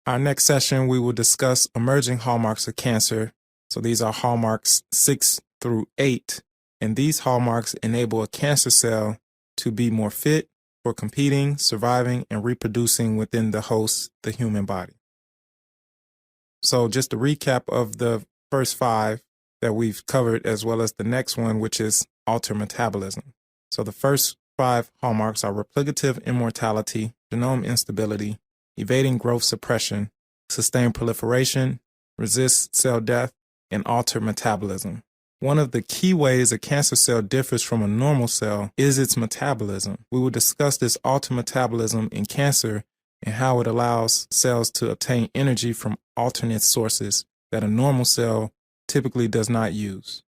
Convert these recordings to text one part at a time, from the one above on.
Our next session, we will discuss emerging hallmarks of cancer. So these are hallmarks 6 through 8, and these hallmarks enable a cancer cell to be more fit for competing, surviving, and reproducing within the host, the human body. So just a recap of the first 5 that we've covered, as well as the next one, which is alter metabolism. So the first 5 hallmarks are replicative immortality, genome instability, evading growth suppression, sustained proliferation, resist cell death, and alter metabolism. One of the key ways a cancer cell differs from a normal cell is its metabolism. We will discuss this alter metabolism in cancer and how it allows cells to obtain energy from alternate sources that a normal cell typically does not use.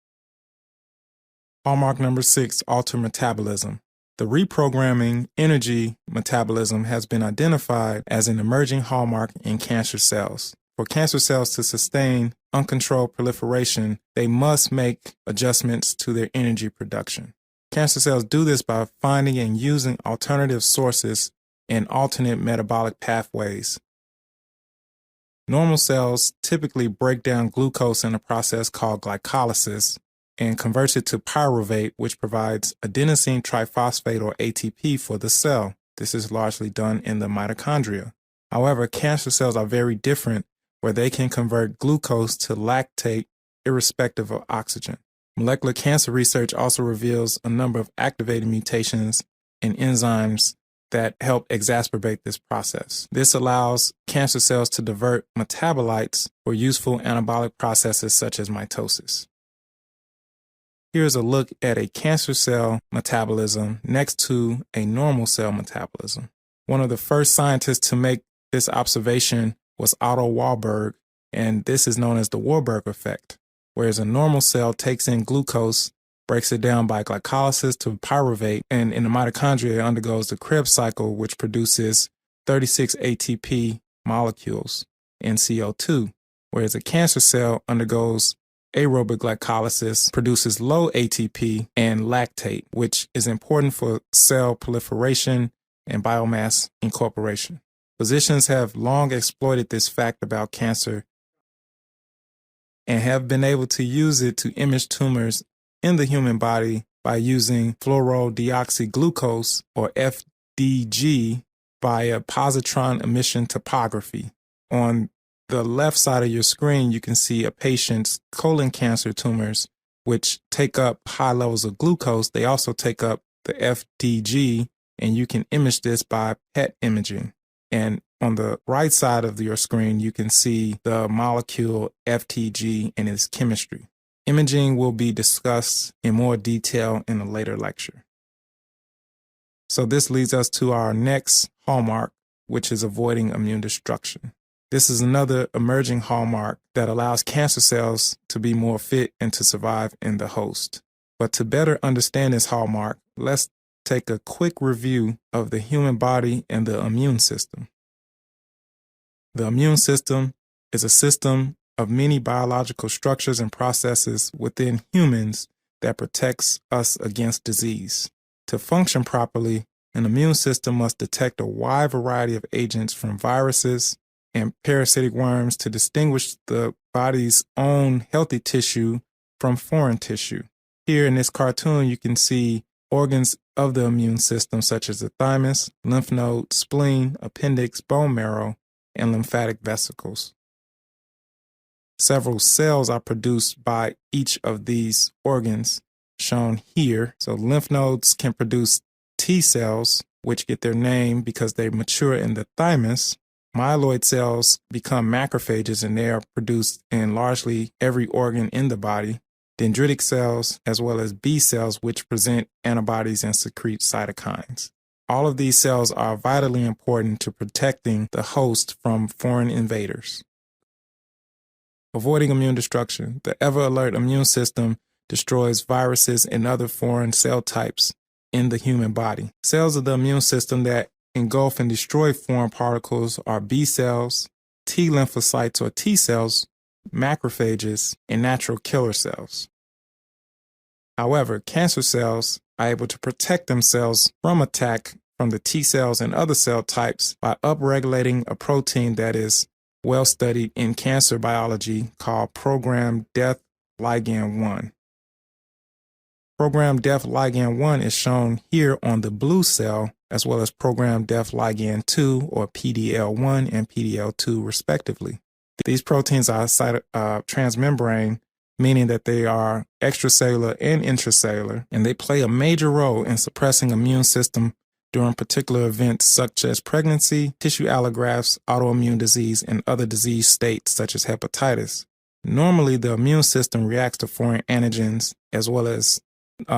Hallmark number 6, alter metabolism. The reprogramming energy metabolism has been identified as an emerging hallmark in cancer cells. For cancer cells to sustain uncontrolled proliferation, they must make adjustments to their energy production. Cancer cells do this by finding and using alternative sources and alternate metabolic pathways. Normal cells typically break down glucose in a process called glycolysis and converts it to pyruvate, which provides adenosine triphosphate or ATP for the cell. This is largely done in the mitochondria. However, cancer cells are very different, where they can convert glucose to lactate irrespective of oxygen. Molecular cancer research also reveals a number of activated mutations in enzymes that help exacerbate this process. This allows cancer cells to divert metabolites for useful anabolic processes such as mitosis. Here's a look at a cancer cell metabolism next to a normal cell metabolism. One of the first scientists to make this observation was Otto Warburg, and this is known as the Warburg effect, whereas a normal cell takes in glucose, breaks it down by glycolysis to pyruvate, and in the mitochondria it undergoes the Krebs cycle, which produces 36 ATP molecules in CO2, whereas a cancer cell undergoes aerobic glycolysis, produces low ATP and lactate, which is important for cell proliferation and biomass incorporation. Physicians have long exploited this fact about cancer and have been able to use it to image tumors in the human body by using fluorodeoxyglucose, or FDG, via positron emission topography. On the left side of your screen, you can see a patient's colon cancer tumors, which take up high levels of glucose. They also take up the FDG, and you can image this by PET imaging. And on the right side of your screen, you can see the molecule FTG and its chemistry. Imaging will be discussed in more detail in a later lecture. So this leads us to our next hallmark, which is avoiding immune destruction. This is another emerging hallmark that allows cancer cells to be more fit and to survive in the host. But to better understand this hallmark, let's take a quick review of the human body and the immune system. The immune system is a system of many biological structures and processes within humans that protects us against disease. To function properly, an immune system must detect a wide variety of agents from viruses and parasitic worms to distinguish the body's own healthy tissue from foreign tissue. Here in this cartoon, you can see organs of the immune system such as the thymus, lymph node, spleen, appendix, bone marrow, and lymphatic vesicles. Several cells are produced by each of these organs, shown here. So lymph nodes can produce T cells, which get their name because they mature in the thymus. Myeloid cells become macrophages, and they are produced in largely every organ in the body. Dendritic cells, as well as B cells, which present antibodies and secrete cytokines. All of these cells are vitally important to protecting the host from foreign invaders. Avoiding immune destruction. The ever-alert immune system destroys viruses and other foreign cell types in the human body. Cells of the immune system that engulf and destroy foreign particles are B cells, T lymphocytes or T cells, macrophages, and natural killer cells. However, cancer cells are able to protect themselves from attack from the T cells and other cell types by upregulating a protein that is well studied in cancer biology called programmed death ligand 1. Programmed death ligand 1 is shown here on the blue cell, as well as programmed death ligand 2, or PDL1 and PDL2 respectively. These proteins are transmembrane, meaning that they are extracellular and intracellular, and they play a major role in suppressing immune system during particular events such as pregnancy, tissue allografts, autoimmune disease, and other disease states such as hepatitis. Normally, the immune system reacts to foreign antigens as well as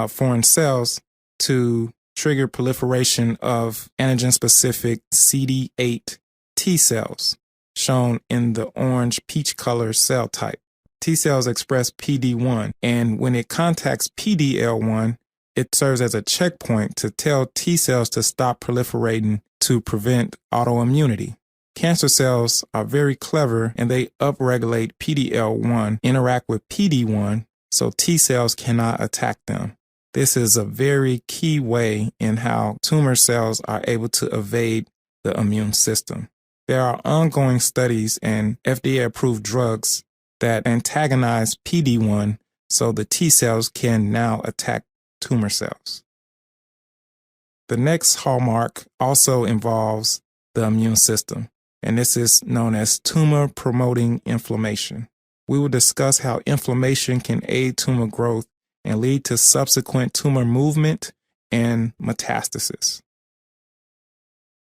foreign cells to trigger proliferation of antigen-specific CD8 T cells, shown in the orange peach color cell type. T cells express PD1, and when it contacts PDL1, it serves as a checkpoint to tell T cells to stop proliferating to prevent autoimmunity. Cancer cells are very clever, and they upregulate PDL1, interact with PD1, so T cells cannot attack them. This is a very key way in how tumor cells are able to evade the immune system. There are ongoing studies and FDA-approved drugs that antagonize PD1, so the T cells can now attack tumor cells. The next hallmark also involves the immune system, and this is known as tumor-promoting inflammation. We will discuss how inflammation can aid tumor growth and lead to subsequent tumor movement and metastasis.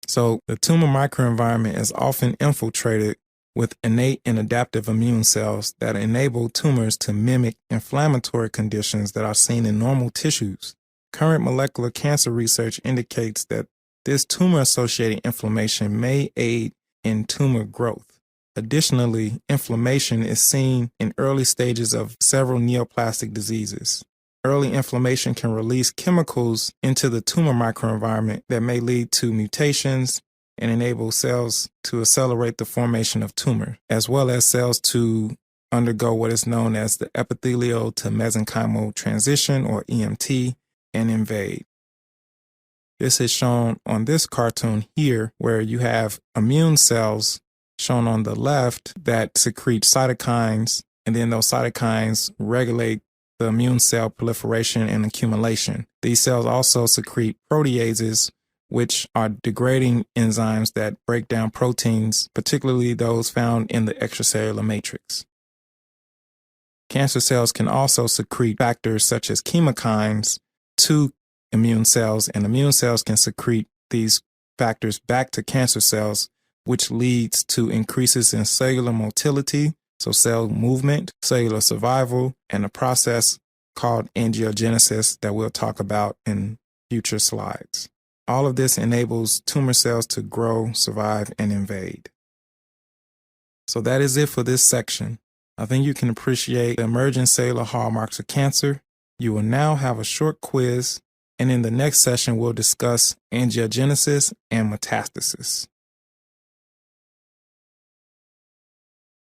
So the tumor microenvironment is often infiltrated with innate and adaptive immune cells that enable tumors to mimic inflammatory conditions that are seen in normal tissues. Current molecular cancer research indicates that this tumor-associated inflammation may aid in tumor growth. Additionally, inflammation is seen in early stages of several neoplastic diseases. Early inflammation can release chemicals into the tumor microenvironment that may lead to mutations and enable cells to accelerate the formation of tumor, as well as cells to undergo what is known as the epithelial to mesenchymal transition, or EMT, and invade. This is shown on this cartoon here, where you have immune cells shown on the left that secrete cytokines, and then those cytokines regulate the immune cell proliferation and accumulation. These cells also secrete proteases, which are degrading enzymes that break down proteins, particularly those found in the extracellular matrix. Cancer cells can also secrete factors such as chemokines to immune cells, and immune cells can secrete these factors back to cancer cells, which leads to increases in cellular motility, so cell movement, cellular survival, and a process called angiogenesis that we'll talk about in future slides. All of this enables tumor cells to grow, survive, and invade. So that is it for this section. I think you can appreciate the emerging cellular hallmarks of cancer. You will now have a short quiz, and in the next session, we'll discuss angiogenesis and metastasis.